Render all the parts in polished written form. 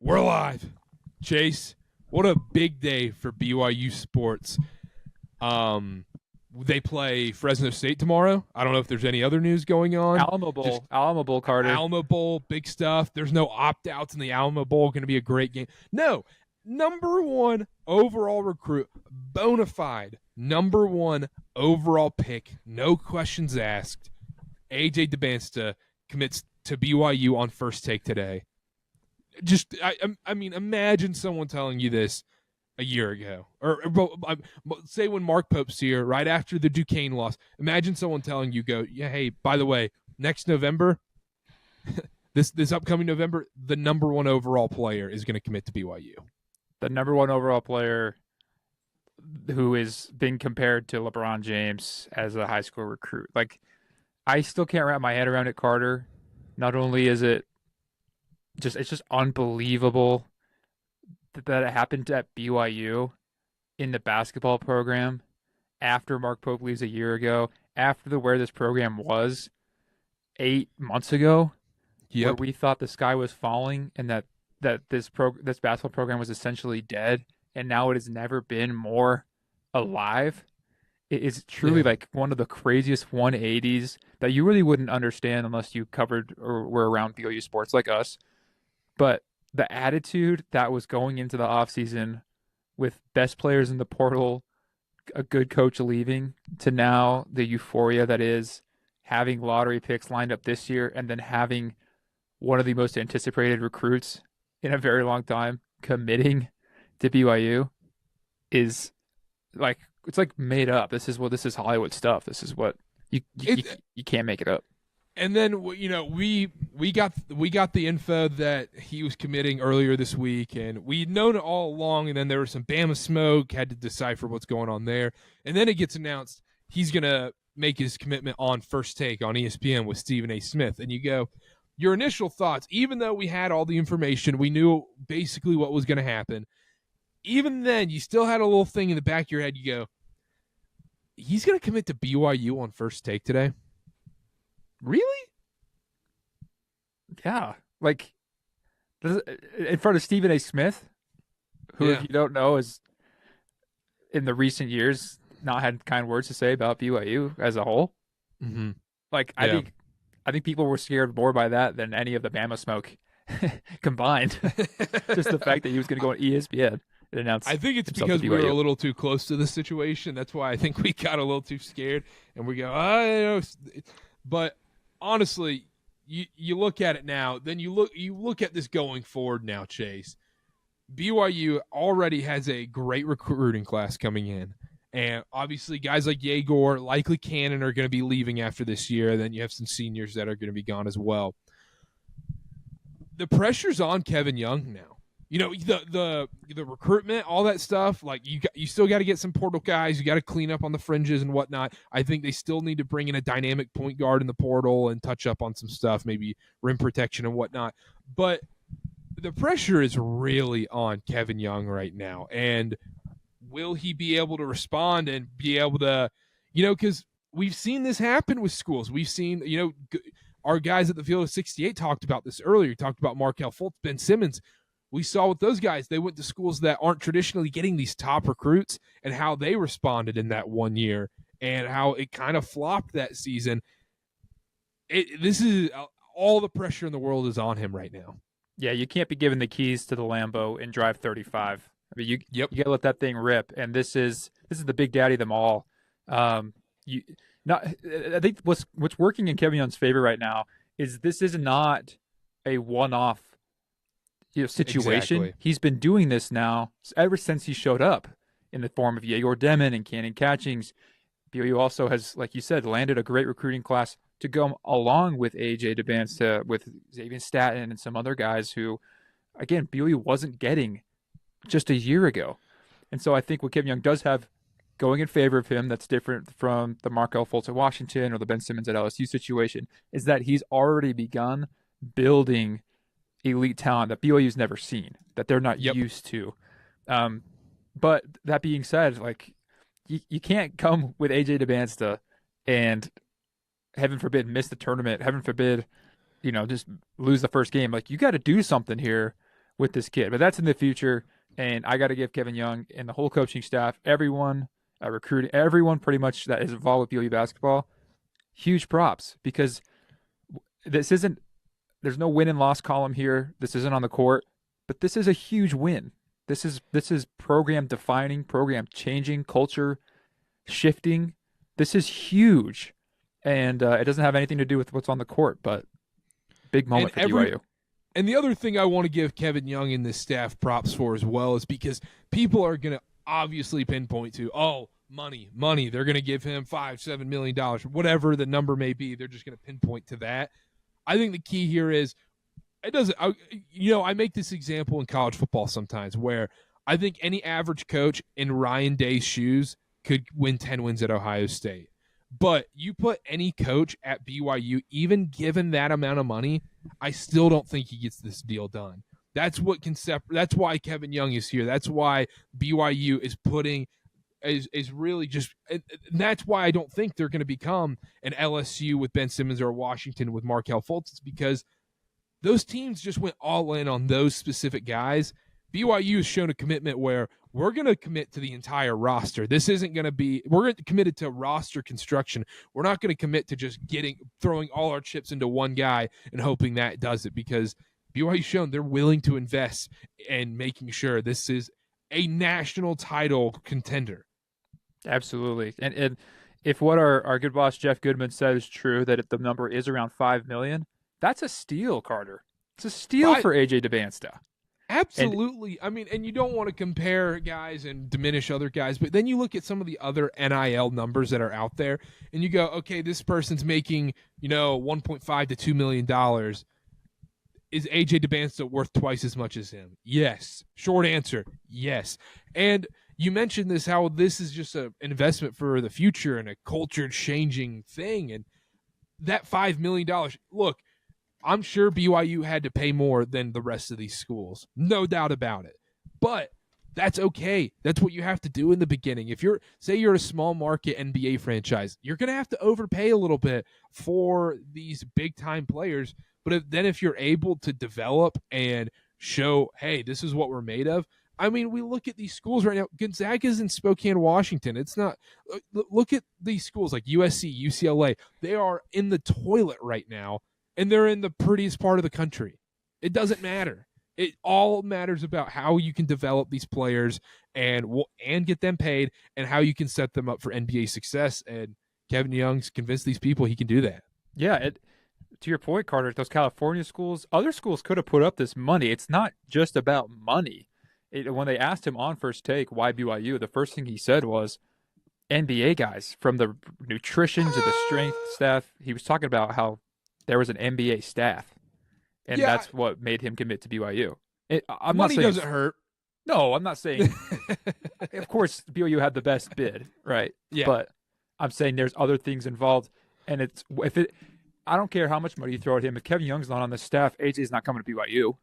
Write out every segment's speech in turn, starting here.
We're live. Chase, what a big day for BYU sports. They play Fresno State tomorrow. I don't know if there's any other news going on. Alamo Bowl, Carter. Alamo Bowl, big stuff. There's no opt-outs in the Alamo Bowl. Going to be a great game. No, number 1 overall recruit, bona fide number 1 overall pick, no questions asked. AJ Dybantsa commits to BYU on First Take today. I mean, imagine someone telling you this a year ago, or say when Mark Pope's here, right after the Duquesne loss. Imagine someone telling you, hey, by the way, next November, this upcoming November, the number 1 overall player is going to commit to BYU. The number 1 overall player who is being compared to LeBron James as a high school recruit. Like, I still can't wrap my head around it, Carter. Not only is it's just unbelievable that it happened at BYU in the basketball program after Mark Pope leaves a year ago, after where this program was 8 months ago, where we thought the sky was falling and that this basketball program was essentially dead, and now it has never been more alive. It is truly like one of the craziest 180s that you really wouldn't understand unless you covered or were around BYU sports like us. But the attitude that was going into the offseason with best players in the portal, a good coach leaving, to now the euphoria that is having lottery picks lined up this year and then having one of the most anticipated recruits in a very long time committing to BYU is like, it's like made up. This is Hollywood stuff. This is what you can't make it up. And then, you know, we got the info that he was committing earlier this week, and we'd known it all along. And then there was some Bama smoke, had to decipher what's going on there. And then it gets announced he's gonna make his commitment on First Take on ESPN with Stephen A. Smith. And you go, your initial thoughts, even though we had all the information, we knew basically what was going to happen. Even then, you still had a little thing in the back of your head. You go, he's going to commit to BYU on First Take today? Really? Yeah. Like, in front of Stephen A. Smith, who, if you don't know, is in the recent years not had kind words to say about BYU as a whole. Mm-hmm. Like, I think people were scared more by that than any of the Bama smoke combined. Just the fact that he was going to go on ESPN. I think it's because we were a little too close to the situation. That's why I think we got a little too scared, and we go, oh, but honestly, you look at it now. Then you look at this going forward now, Chase. BYU already has a great recruiting class coming in, and obviously guys like Yegor, likely Cannon, are going to be leaving after this year. Then you have some seniors that are going to be gone as well. The pressure's on Kevin Young now. You know, the recruitment, all that stuff, like you still got to get some portal guys. You got to clean up on the fringes and whatnot. I think they still need to bring in a dynamic point guard in the portal and touch up on some stuff, maybe rim protection and whatnot. But the pressure is really on Kevin Young right now. And will he be able to respond and be able to, you know, because we've seen this happen with schools. We've seen, you know, our guys at the Field of 68 talked about this earlier. Talked about Markelle Fultz, Ben Simmons. We saw with those guys, they went to schools that aren't traditionally getting these top recruits and how they responded in that 1 year and how it kind of flopped that season. This is all the pressure in the world is on him right now. Yeah, you can't be given the keys to the Lambo and drive 35. I mean, you got to let that thing rip. And this is the big daddy of them all. I think what's working in Kevin Young's favor right now is this is not a one-off situation. Exactly. He's been doing this now ever since he showed up in the form of Yegor Demon and Cannon Catchings. BYU also has, like you said, landed a great recruiting class to go along with AJ Dybantsa, with Xavier Staten and some other guys who, again, BYU wasn't getting just a year ago. And so I think what Kevin Young does have going in favor of him that's different from the Markelle Fultz at Washington or the Ben Simmons at LSU situation is that he's already begun building elite talent that BYU's never seen, that they're not used to. But that being said, like you can't come with AJ Dybantsa and, heaven forbid, miss the tournament, heaven forbid, just lose the first game. Like, you got to do something here with this kid. But that's in the future, and I got to give Kevin Young and the whole coaching staff, everyone, recruiting, everyone pretty much that is involved with BYU basketball, huge props, because this isn't – there's no win and loss column here. This isn't on the court, but this is a huge win. This is program defining, program changing, culture shifting. This is huge, and it doesn't have anything to do with what's on the court, but big moment for BYU. And the other thing I want to give Kevin Young and this staff props for as well is because people are going to obviously pinpoint to, money. They're going to give him $5-7 million, whatever the number may be. They're just going to pinpoint to that. I think the key here is I make this example in college football sometimes where I think any average coach in Ryan Day's shoes could win 10 wins at Ohio State. But you put any coach at BYU, even given that amount of money, I still don't think he gets this deal done. That's why Kevin Young is here. That's why BYU is really just, and that's why I don't think they're going to become an LSU with Ben Simmons or Washington with Markelle Fultz. It's because those teams just went all in on those specific guys. BYU has shown a commitment where we're going to commit to the entire roster. This isn't going to be – we're committed to roster construction. We're not going to commit to just throwing all our chips into one guy and hoping that does it, because BYU's shown they're willing to invest in making sure this is a national title contender. Absolutely. And if what our good boss Jeff Goodman said is true, that if the number is around $5 million, that's a steal, Carter. It's a steal for AJ Dybantsa. Absolutely. And you don't want to compare guys and diminish other guys, but then you look at some of the other NIL numbers that are out there, and you go, okay, this person's making, $1.5 to $2 million. Is AJ Dybantsa worth twice as much as him? Yes. Short answer, yes. And you mentioned this, how this is just an investment for the future and a culture-changing thing, and that $5 million, look, I'm sure BYU had to pay more than the rest of these schools. No doubt about it. But that's okay. That's what you have to do in the beginning. If you're a small market NBA franchise, you're going to have to overpay a little bit for these big time players. But if you're able to develop and show, hey, this is what we're made of. We look at these schools right now. Gonzaga's in Spokane, Washington. It's not. Look at these schools like USC, UCLA. They are in the toilet right now. And they're in the prettiest part of the country. It doesn't matter. It all matters about how you can develop these players and get them paid, and how you can set them up for NBA success. And Kevin Young's convinced these people he can do that. Yeah, to your point, Carter, those California schools, other schools could have put up this money. It's not just about money. When they asked him on First Take why BYU, the first thing he said was NBA guys, from the nutrition to the strength staff. He was talking about how there was an NBA staff, and that's what made him commit to BYU. Money doesn't hurt. No, I'm not saying. Of course, BYU had the best bid, right? Yeah. But I'm saying there's other things involved, and I don't care how much money you throw at him. If Kevin Young's not on the staff, AJ's not coming to BYU.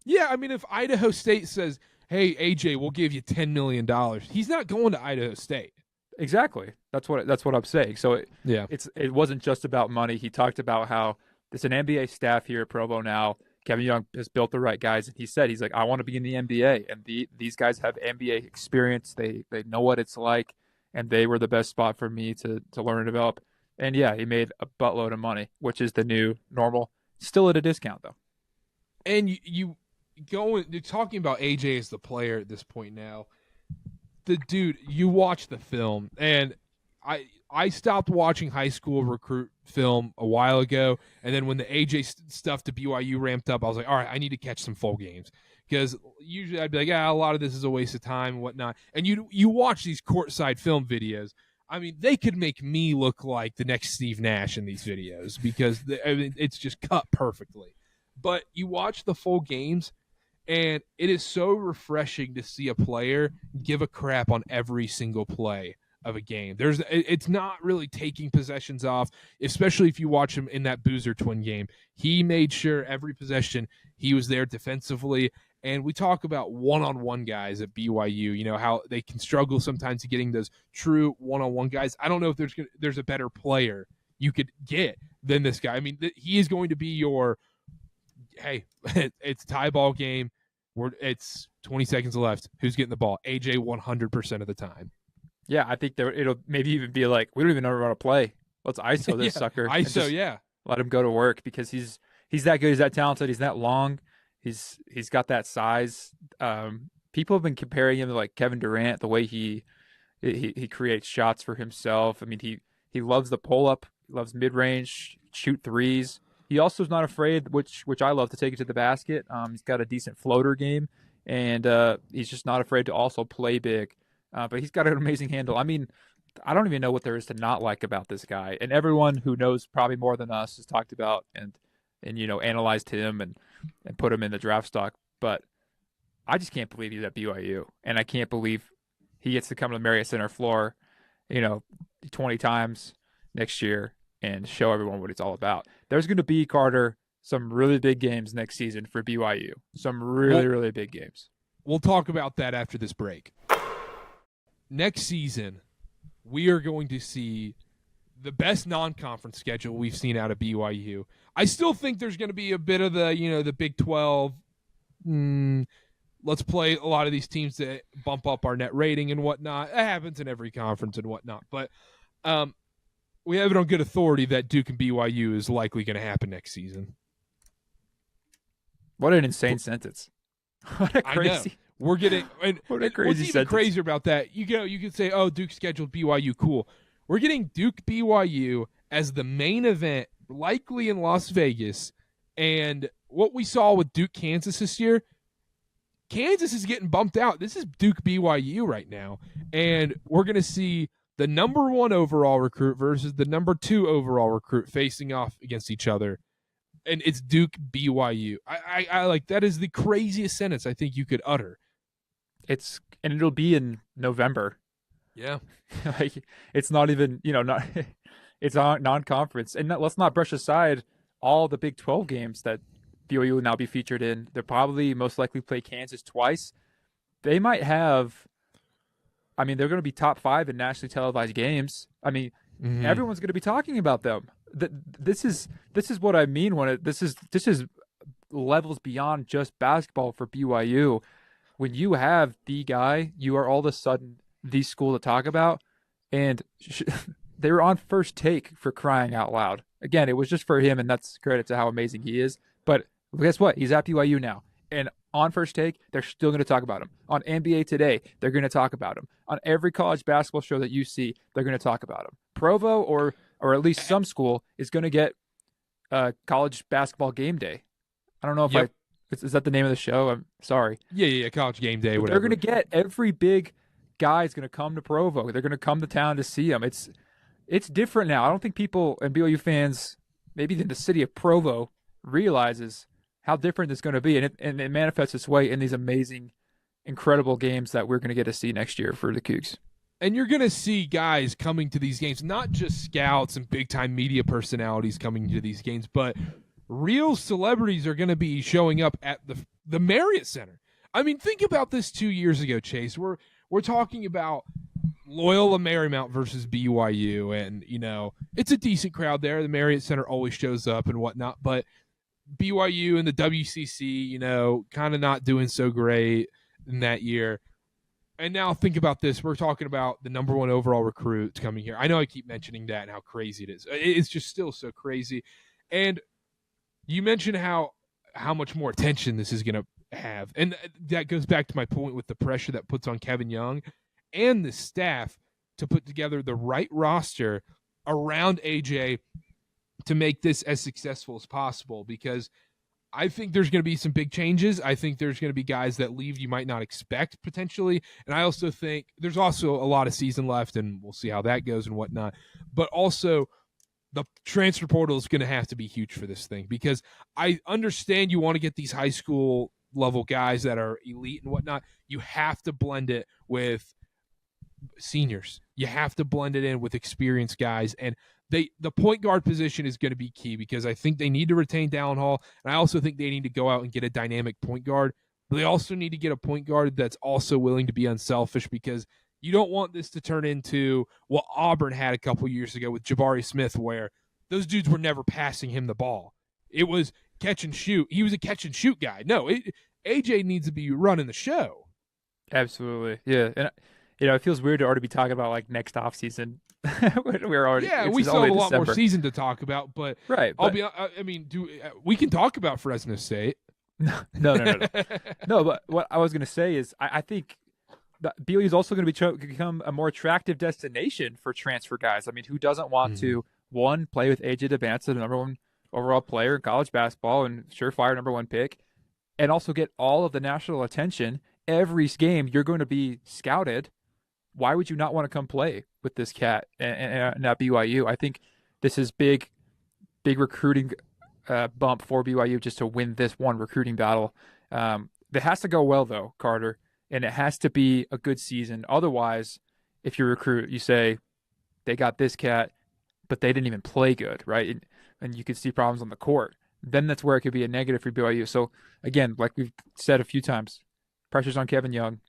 Yeah, if Idaho State says, "Hey, AJ, we'll give you $10 million," he's not going to Idaho State. Exactly. That's what I'm saying. So it wasn't just about money. He talked about how there's an NBA staff here at Provo now. Kevin Young has built the right guys, and he's like, I want to be in the NBA, and these guys have NBA experience. They know what it's like, and they were the best spot for me to learn and develop. And yeah, he made a buttload of money, which is the new normal. Still at a discount though. And you're talking about AJ as the player at this point now. The dude, you watch the film, and I stopped watching high school recruit film a while ago, and then when the AJ stuff to BYU ramped up, I was like, all right, I need to catch some full games, because usually I'd be like, a lot of this is a waste of time and whatnot. And you watch these courtside film videos. They could make me look like the next Steve Nash in these videos, because it's just cut perfectly. But you watch the full games, and it is so refreshing to see a player give a crap on every single play of a game. It's not really taking possessions off, especially if you watch him in that Boozer Twin game. He made sure every possession he was there defensively. And we talk about one-on-one guys at BYU, how they can struggle sometimes to getting those true one-on-one guys. I don't know if there's a better player you could get than this guy. He is going to be your, hey, it's a tie ball game. It's 20 seconds left. Who's getting the ball? AJ 100% of the time. Yeah, I think it'll maybe even be like, we don't even know how to play. Let's ISO this sucker. ISO, yeah. Let him go to work because he's that good. He's that talented. He's that long. He's got that size. People have been comparing him to like Kevin Durant, the way he creates shots for himself. I mean, he loves the pull up. He loves mid range, shoot threes. He also is not afraid, which I love, to take it to the basket. He's got a decent floater game, and he's just not afraid to also play big. But he's got an amazing handle. I mean, I don't even know what there is to not like about this guy. And everyone who knows probably more than us has talked about and analyzed him and put him in the draft stock. But I just can't believe he's at BYU, and I can't believe he gets to come to the Marriott Center floor, 20 times next year and show everyone what it's all about. There's going to be, Carter, some really big games next season for BYU. Some really, really big games. We'll talk about that after this break. Next season, we are going to see the best non-conference schedule we've seen out of BYU. I still think there's going to be a bit of the Big 12. Let's play a lot of these teams that bump up our net rating and whatnot. It happens in every conference and whatnot. But we have it on good authority that Duke and BYU is likely going to happen next season. What an insane sentence. What a crazy. I know. We're getting what a crazy what's even sentence. Crazier about that, you could say, oh, Duke scheduled BYU, cool. We're getting Duke BYU as the main event, likely in Las Vegas. And what we saw with Duke Kansas this year, Kansas is getting bumped out. This is Duke BYU right now. And we're going to see the number 1 overall recruit versus the number 2 overall recruit facing off against each other. And it's Duke BYU. I like, that is the craziest sentence I think you could utter. And it'll be in November. Yeah. Like, it's not even, it's non-conference. And let's not brush aside all the Big 12 games that BYU will now be featured in. They'll probably most likely play Kansas twice. They might have, they're going to be top 5 in nationally televised games. Everyone's going to be talking about them. This is what I mean when this is levels beyond just basketball for BYU. When you have the guy, you are all of a sudden the school to talk about. And they were on First Take, for crying out loud. Again, it was just for him, and that's credit to how amazing he is. But guess what? He's at BYU now. And on First Take, they're still going to talk about him. On NBA Today, they're going to talk about him. On every college basketball show that you see, they're going to talk about him. Provo, or at least some school, is going to get college basketball game day. I don't know if is that the name of the show? I'm sorry. Yeah, college game day, whatever. They're going to get every big guy is going to come to Provo. They're going to come to town to see him. It's different now. I don't think people and BYU fans, maybe in the city of Provo, realizes how different it's going to be. And it manifests its way in these amazing, incredible games that we're going to get to see next year for the Cougs. And you're going to see guys coming to these games, not just scouts and big-time media personalities coming to these games, but real celebrities are going to be showing up at the Marriott Center. Think about this 2 years ago, Chase. We're talking about Loyola Marymount versus BYU, and, it's a decent crowd there. The Marriott Center always shows up and whatnot, but BYU and the WCC, kind of not doing so great in that year. And now think about this. We're talking about the number 1 overall recruit coming here. I know I keep mentioning that and how crazy it is. It's just still so crazy. And you mentioned how much more attention this is going to have. And that goes back to my point with the pressure that puts on Kevin Young and the staff to put together the right roster around AJ to make this as successful as possible, because I think there's going to be some big changes. I think there's going to be guys that leave you might not expect potentially. And I also think there's also a lot of season left, and we'll see how that goes and whatnot. But also the transfer portal is going to have to be huge for this thing, because I understand you want to get these high school level guys that are elite and whatnot. You have to blend it with seniors. You have to blend it in with experienced guys. And the point guard position is going to be key, because I think they need to retain Dallin Hall, and I also think they need to go out and get a dynamic point guard. But they also need to get a point guard that's also willing to be unselfish, because you don't want this to turn into what Auburn had a couple years ago with Jabari Smith, where those dudes were never passing him the ball. It was catch and shoot. He was a catch and shoot guy. No, AJ needs to be running the show. Absolutely. Yeah. And, it feels weird to already be talking about like next off season. We're already, We still have a lot more December. season to talk about, but right. We can talk about Fresno State. No. No, but what I was going to say is I think BYU is also going to become a more attractive destination for transfer guys. I mean, who doesn't want to, one, play with AJ Dybantsa, the #1 overall player in college basketball and surefire #1 pick, and also get all of the national attention. Every game you're going to be scouted. Why would you not want to come play with this cat and at BYU? I think this is big recruiting bump for BYU just to win this one recruiting battle. It has to go well, though, Carter, and it has to be a good season. Otherwise, if you recruit, you say they got this cat, but they didn't even play good, right? And you could see problems on the court. Then that's where it could be a negative for BYU. So, again, like we've said a few times, pressure's on Kevin Young.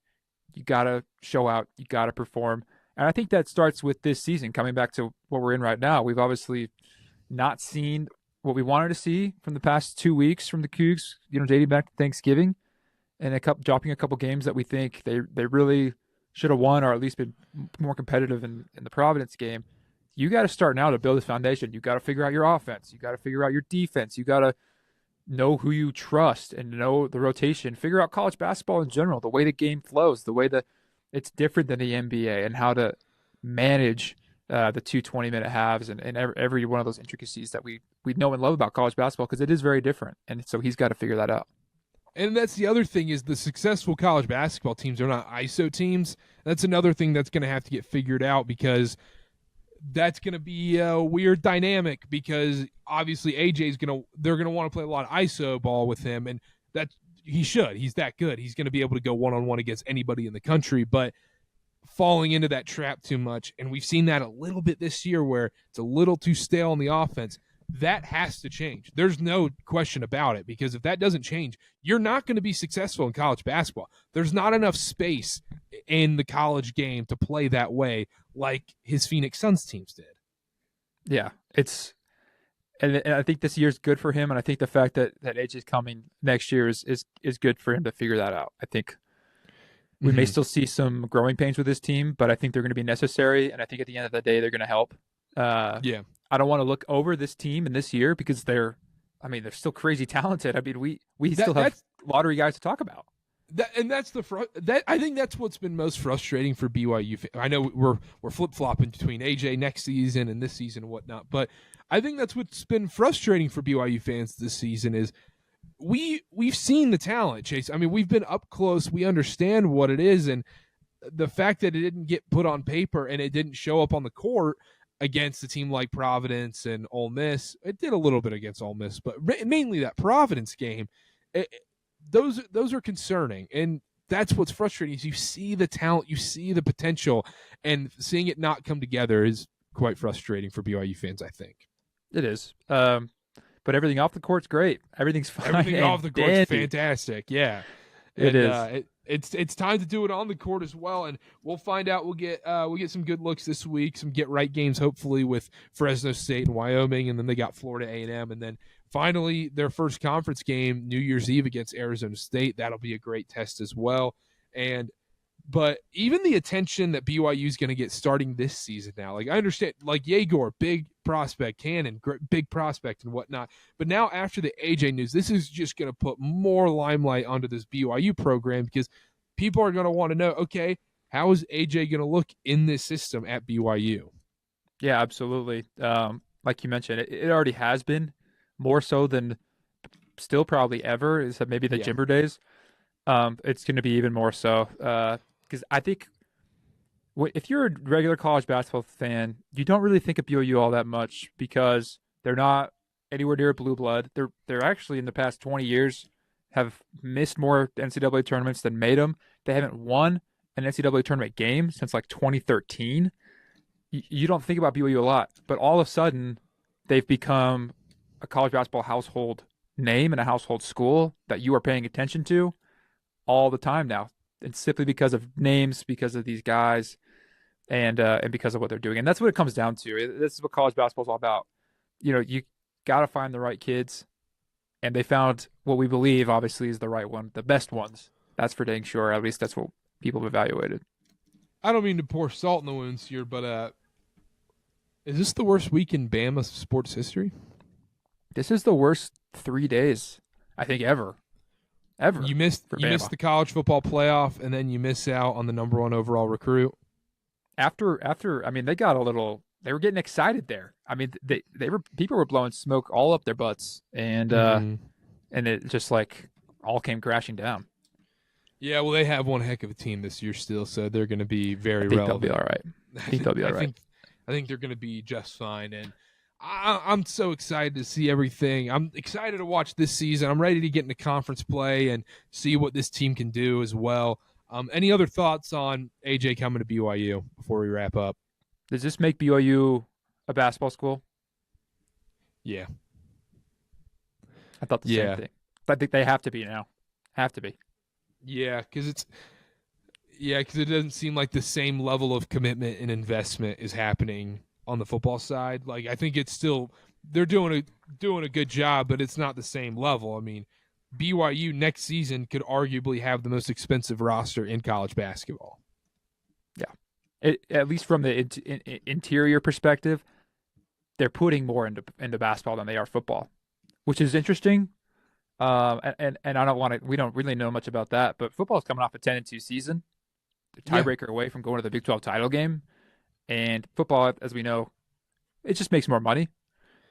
You got to show out. You got to perform. And I think that starts with this season. Coming back to what we're in right now, we've obviously not seen what we wanted to see from the past 2 weeks from the Cougs, dating back to Thanksgiving, and dropping a couple games that we think they really should have won or at least been more competitive in the Providence game. You got to start now to build this foundation. You got to figure out your offense. You got to figure out your defense. You got to know who you trust and know the rotation. Figure out college basketball in general, the way the game flows, the way that it's different than the NBA, and how to manage the 2 20-minute halves and every one of those intricacies that we know and love about college basketball, because it is very different. And so he's got to figure that out. And that's the other thing, is the successful college basketball teams are not ISO teams. That's another thing that's going to have to get figured out, because that's going to be a weird dynamic, because obviously they're going to want to play a lot of ISO ball with him, and that he should. He's that good. He's going to be able to go one-on-one against anybody in the country, but falling into that trap too much, and we've seen that a little bit this year where it's a little too stale on the offense. That has to change. There's no question about it, because if that doesn't change, you're not going to be successful in college basketball. There's not enough space in the college game to play that way like his Phoenix Suns teams did. Yeah, and I think this year's good for him, and I think the fact that AJ's coming next year is good for him to figure that out. I think we may still see some growing pains with this team, but I think they're going to be necessary, and I think at the end of the day they're going to help. I don't want to look over this team in this year, because they're still crazy talented. I mean, we still have lottery guys to talk about. I think that's what's been most frustrating for BYU. I know we're flip-flopping between AJ next season and this season and whatnot, but I think that's what's been frustrating for BYU fans this season is we've seen the talent, Chase. I mean, we've been up close. We understand what it is, and the fact that it didn't get put on paper and it didn't show up on the court against a team like Providence and Ole Miss. It did a little bit against Ole Miss, but mainly that Providence game. Those are concerning, and that's what's frustrating. Is you see the talent, you see the potential, and seeing it not come together is quite frustrating for BYU fans, I think. It is. But everything off the court's great. Everything's fine. Everything off the court's fantastic. Yeah, it is. It's time to do it on the court as well, and we'll find out. We'll get some good looks this week, some get right games hopefully with Fresno State and Wyoming, and then they got Florida A&M, and then finally their first conference game New Year's Eve against Arizona State. That'll be a great test as well. But even the attention that BYU is going to get starting this season now, like I understand, like Yegor, big prospect, Cannon, big prospect and whatnot. But now after the AJ news, this is just going to put more limelight onto this BYU program, because people are going to want to know, okay, how is AJ going to look in this system at BYU? Yeah, absolutely. Like you mentioned, it already has been more so than still probably ever, is that maybe the Jimber days. It's going to be even more so. Because I think if you're a regular college basketball fan, you don't really think of BYU all that much, because they're not anywhere near blue blood. They're actually, in the past 20 years, have missed more NCAA tournaments than made them. They haven't won an NCAA tournament game since like 2013. You don't think about BYU a lot, but all of a sudden they've become a college basketball household name and a household school that you are paying attention to all the time now. And simply because of names, because of these guys, and because of what they're doing. And that's what it comes down to. This is what college basketball is all about. You got to find the right kids, and they found what we believe obviously is the right one, the best ones. That's for dang sure. At least that's what people have evaluated. I don't mean to pour salt in the wounds here, but is this the worst week in Bama sports history? This is the worst 3 days, I think, ever. You missed the college football playoff, and then you miss out on the number 1 overall recruit. After, I mean, they were getting excited there. I mean, people were blowing smoke all up their butts, and it just like all came crashing down. Yeah, well, they have one heck of a team this year still, so they're going to be very relevant. They'll be all right. I think they'll be all right. I think they're going to be just fine, and I'm so excited to see everything. I'm excited to watch this season. I'm ready to get into conference play and see what this team can do as well. Any other thoughts on AJ coming to BYU before we wrap up? Does this make BYU a basketball school? Yeah. I thought the same thing. I think they have to be now. Have to be. Yeah, because it doesn't seem like the same level of commitment and investment is happening on the football side. Like, I think it's still they're doing a good job, but it's not the same level. I mean, BYU next season could arguably have the most expensive roster in college basketball. Yeah, at least from the interior perspective, they're putting more into basketball than they are football, which is interesting. And I don't want to. We don't really know much about that, but football's coming off a 10-2 season, tiebreaker away from going to the Big 12 title game. And football, as we know, it just makes more money.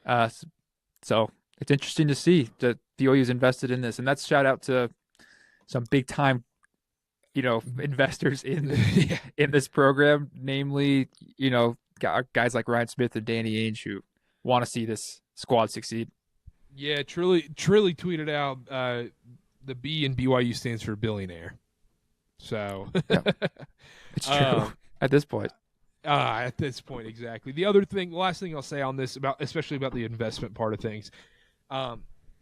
So it's interesting to see that BYU's invested in this, and that's shout out to some big time, investors in this program, namely, guys like Ryan Smith and Danny Ainge who want to see this squad succeed. Yeah, Trilly tweeted out the B in BYU stands for billionaire. So it's true at this point. At this point, exactly. The last thing I'll say on this especially about the investment part of things,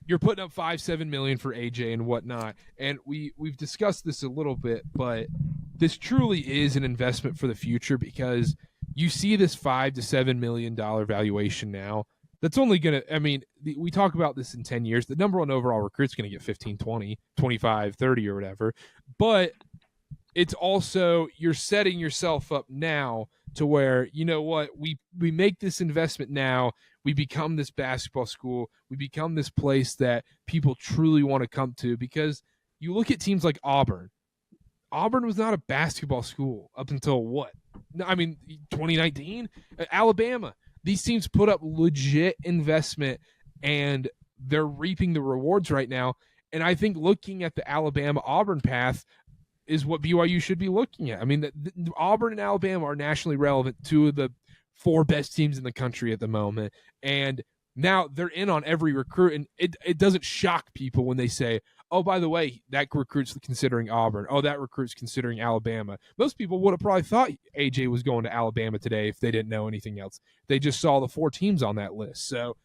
you're putting up $5-7 million for AJ and whatnot, and we've discussed this a little bit, but this truly is an investment for the future because you see this $5 to $7 million valuation now. That's only going to, I mean, we talk about this in 10 years. The number 1 overall recruit's going to get 15, 20, 25, 30 or whatever. But it's also, you're setting yourself up now to where, you know what, we make this investment now. We become this basketball school. We become this place that people truly want to come to because you look at teams like Auburn. Auburn was not a basketball school up until what? I mean, 2019? Alabama. These teams put up legit investment, and they're reaping the rewards right now. And I think looking at the Alabama-Auburn path is what BYU should be looking at. I mean, the Auburn and Alabama are nationally relevant, 2 of the 4 best teams in the country at the moment. And now they're in on every recruit, and it doesn't shock people when they say, oh, by the way, that recruit's considering Auburn. Oh, that recruit's considering Alabama. Most people would have probably thought AJ was going to Alabama today if they didn't know anything else. They just saw the 4 teams on that list. So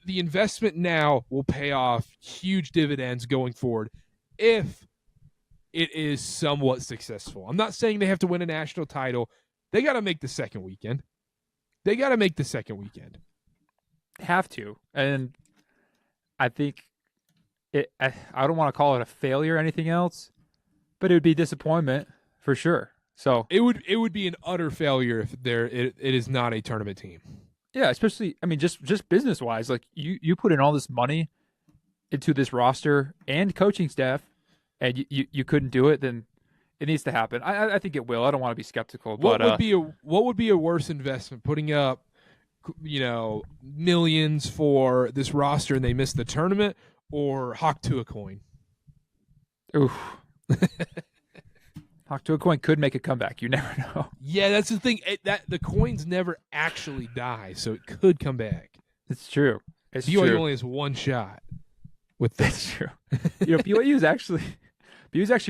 the investment now will pay off huge dividends going forward if it is somewhat successful. I'm not saying they have to win a national title. They got to make the second weekend. Have to. And I think I don't want to call it a failure or anything else, but it would be disappointment for sure. So it would be an utter failure if it is not a tournament team. Yeah, especially, I mean, just business wise, like you put in all this money into this roster and coaching staff, and you couldn't do it, then it needs to happen. I think it will. I don't want to be skeptical. What would be a worse investment? Putting up, millions for this roster and they miss the tournament, or hawk to a coin? Oof. Hawk to a coin could make a comeback. You never know. Yeah, that's the thing. That the coins never actually die, so it could come back. It's true. BYU only has 1 shot. That's true. BYU's actually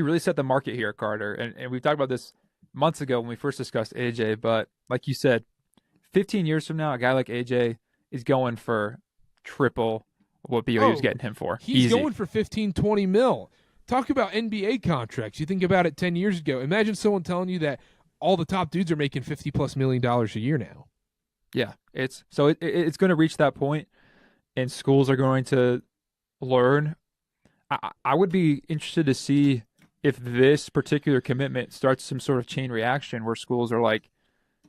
really set the market here, Carter. And we've talked about this months ago when we first discussed AJ. But like you said, 15 years from now, a guy like AJ is going for triple what BYU's getting him for. He's going for 15, 20 mil. Talk about NBA contracts. You think about it 10 years ago. Imagine someone telling you that all the top dudes are making $50+ million a year now. Yeah, it's going to reach that point, and schools are going to learn. I would be interested to see if this particular commitment starts some sort of chain reaction where schools are like,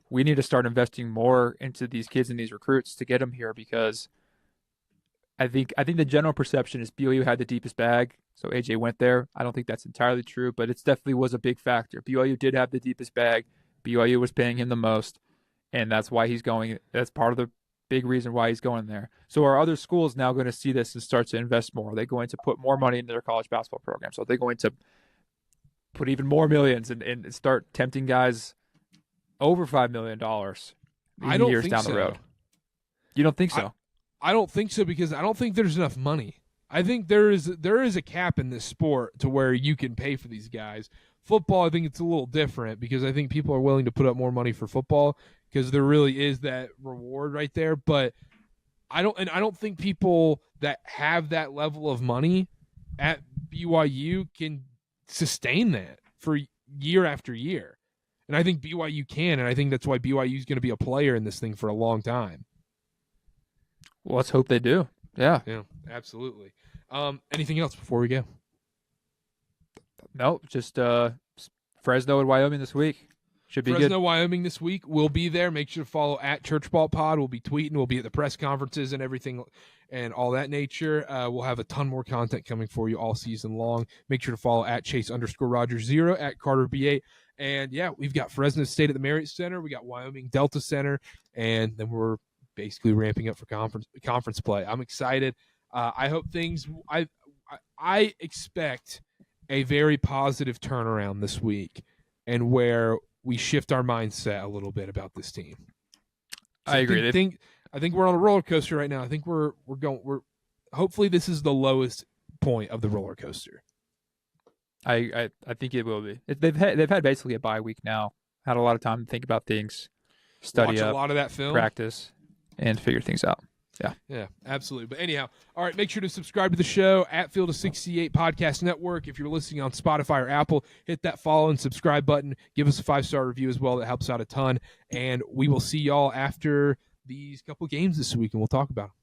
we need to start investing more into these kids and these recruits to get them here, because I think the general perception is BYU had the deepest bag, so AJ went there. I don't think that's entirely true, but it definitely was a big factor. BYU did have the deepest bag. BYU was paying him the most, and that's why he's going. That's part of the big reason why he's going there. So are other schools now going to see this and start to invest more? Are they going to put more money into their college basketball programs? Are they going to put even more millions and start tempting guys over $5 million years down the road? You don't think so? I don't think so, because I don't think there's enough money. I think there is a cap in this sport to where you can pay for these guys. Football, I think it's a little different, because I think people are willing to put up more money for football because there really is that reward right there. But I don't think people that have that level of money at BYU can sustain that for year after year. And I think BYU can, and I think that's why BYU is going to be a player in this thing for a long time. Well, let's hope they do. Yeah, absolutely. Anything else before we go? No, just Fresno and Wyoming this week. Should be Fresno, good. Wyoming this week. We'll be there. Make sure to follow at Churchball Pod. We'll be tweeting. We'll be at the press conferences and everything and all that nature. We'll have a ton more content coming for you all season long. Make sure to follow at Chase_Rogers0, at Karter B8. And, yeah, we've got Fresno State at the Marriott Center. We got Wyoming Delta Center. And then we're basically ramping up for conference play. I'm excited. I hope things I expect a very positive turnaround this week, and where we shift our mindset a little bit about this team. So I agree. I think we're on a roller coaster right now. I think we're hopefully this is the lowest point of the roller coaster. I think it will be. They've had basically a bye week now. Had a lot of time to think about things, study watch a lot of that film, practice, and figure things out. Yeah, absolutely. But anyhow, all right, make sure to subscribe to the show at Field of 68 Podcast Network. If you're listening on Spotify or Apple, hit that follow and subscribe button. Give us a 5-star review as well. That helps out a ton. And we will see y'all after these couple games this week, and we'll talk about them.